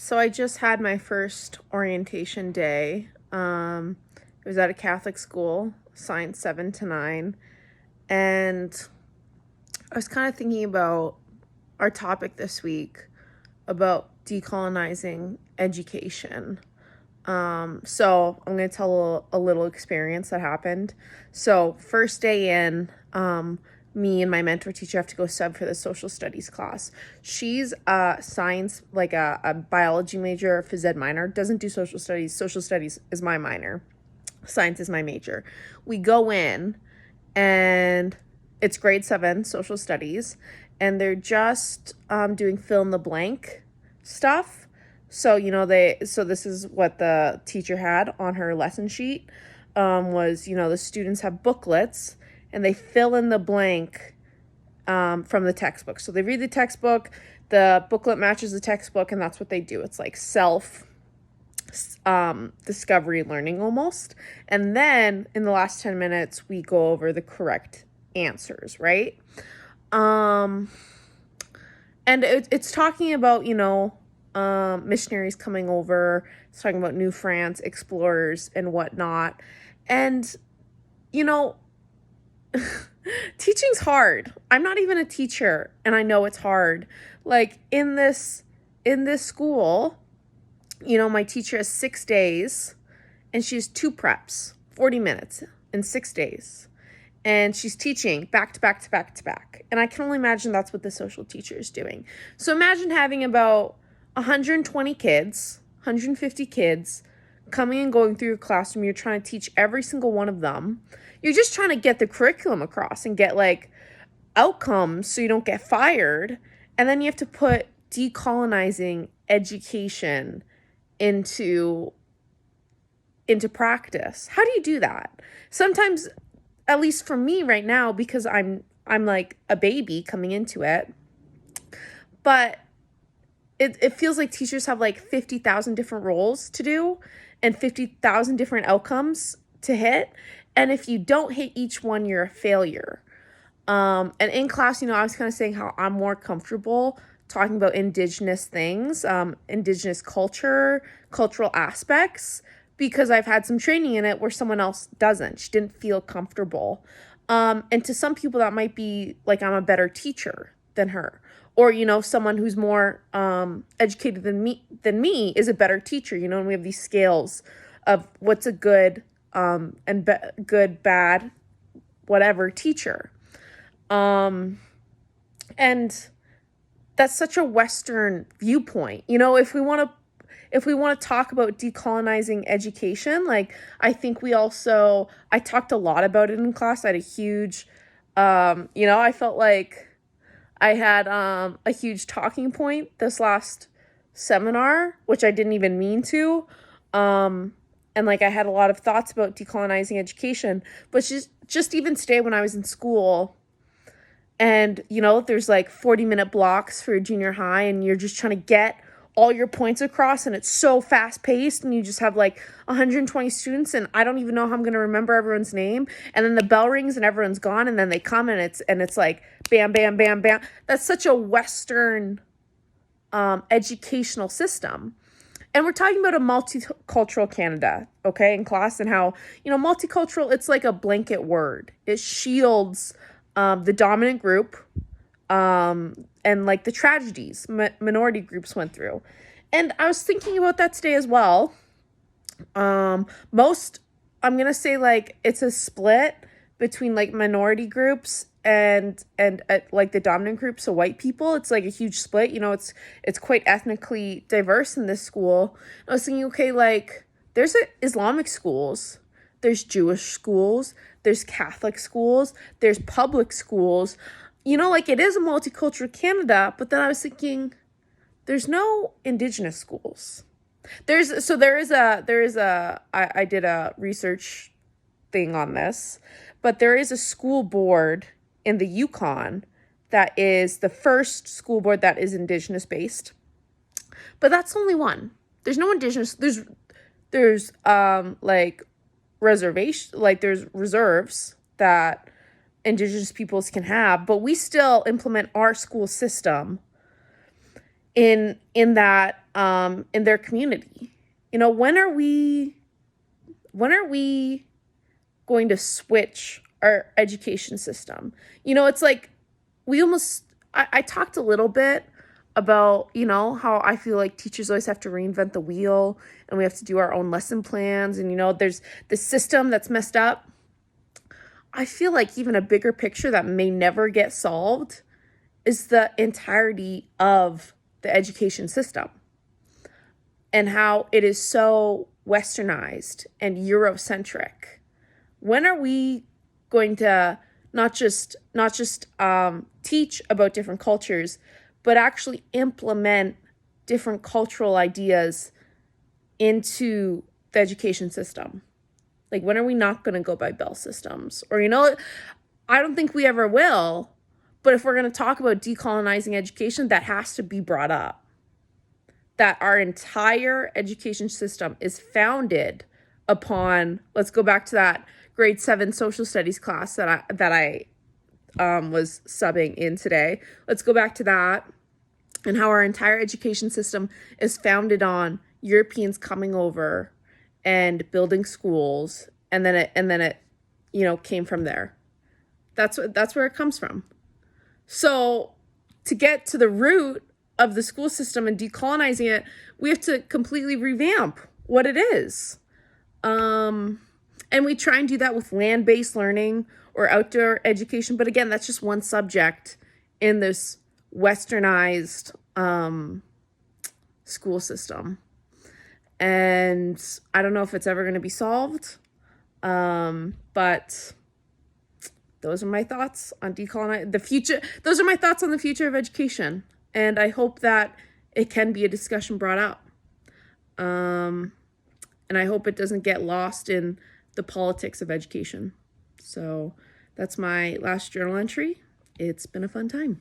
So I just had my first orientation day. It was at a Catholic school, science 7 to 9. And I was kind of thinking about our topic this week about decolonizing education. So I'm going to tell a little experience that happened. So first day in, me and my mentor teacher have to go sub for the social studies class. She's a science, like a biology major, phys ed minor, doesn't do social studies. Social studies is my minor. Science is my major. We go in and it's grade 7 social studies, and they're just doing fill in the blank stuff. So this is what the teacher had on her lesson sheet, was the students have booklets and they fill in the blank from the textbook. So they read the textbook, the booklet matches the textbook, and that's what they do. It's like self discovery learning almost. And then in the last 10 minutes, we go over the correct answers, right? And it's talking about, missionaries coming over. It's talking about New France, explorers, and whatnot. And, teaching's hard. I'm not even a teacher, and I know it's hard. Like in this school, my teacher has 6 days, and she has 2 preps, 40 minutes in 6 days. And she's teaching back to back to back to back. And I can only imagine that's what the social teacher is doing. So imagine having about 120 kids, 150 kids coming and going through your classroom. You're trying to teach every single one of them. You're just trying to get the curriculum across and get outcomes so you don't get fired. And then you have to put decolonizing education into practice. How do you do that? Sometimes, at least for me right now, because I'm like a baby coming into it, but it feels like teachers have 50,000 different roles to do and 50,000 different outcomes to hit. And if you don't hit each one, you're a failure. And in class, I was kind of saying how I'm more comfortable talking about Indigenous things, Indigenous culture, cultural aspects, because I've had some training in it where someone else doesn't. She didn't feel comfortable. And to some people that might be like I'm a better teacher than her. Or, someone who's more educated than me is a better teacher, and we have these scales of what's a good good, bad, whatever teacher. And that's such a Western viewpoint. If we want to talk about decolonizing education, I think I talked a lot about it in class. I had a huge, I felt like I had a huge talking point this last seminar, which I didn't even mean to. And I had a lot of thoughts about decolonizing education, but just even today when I was in school, and, there's 40-minute blocks for junior high, and you're just trying to get all your points across, and it's so fast paced, and you just have 120 students, and I don't even know how I'm going to remember everyone's name. And then the bell rings and everyone's gone, and then they come and it's bam, bam, bam, bam. That's such a Western educational system. And we're talking about a multicultural Canada, okay, in class, and how, multicultural, it's like a blanket word. It shields the dominant group and the tragedies minority groups went through. And I was thinking about that today as well. I'm going to say it's a split between minority groups and the dominant group, so white people. It's a huge split. It's quite ethnically diverse in this school. I was thinking, okay, there's Islamic schools, there's Jewish schools, there's Catholic schools, there's public schools. It is a multicultural Canada, but then I was thinking there's no Indigenous schools. I did a research thing on this, but there is a school board in the Yukon that is the first school board that is Indigenous based. But that's only one. There's no Indigenous. There's reservation, there's reserves that Indigenous peoples can have, but we still implement our school system in that in their community. You know, when are we going to switch our education system? You know, it's like I talked a little bit about, you know, how I feel like teachers always have to reinvent the wheel and we have to do our own lesson plans. And, you know, there's the system that's messed up. I feel like even a bigger picture that may never get solved is the entirety of the education system and how it is so westernized and Eurocentric. When are we going to not just teach about different cultures, but actually implement different cultural ideas into the education system? Like, when are we not going to go by bell systems? Or, you know, I don't think we ever will, but if we're going to talk about decolonizing education, that has to be brought up. That our entire education system is founded upon, let's go back to that grade 7 social studies class that I was subbing in today. Let's go back to that, and how our entire education system is founded on Europeans coming over and building schools, and then it you know, came from there. That's where it comes from. So to get to the root of the school system and decolonizing it, we have to completely revamp what it is. And we try and do that with land-based learning or outdoor education. But again, that's just one subject in this westernized school system. And I don't know if it's ever going to be solved. But those are my thoughts on decolonizing the future. Those are my thoughts on the future of education. And I hope that it can be a discussion brought up. And I hope it doesn't get lost in the politics of education. So that's my last journal entry. It's been a fun time.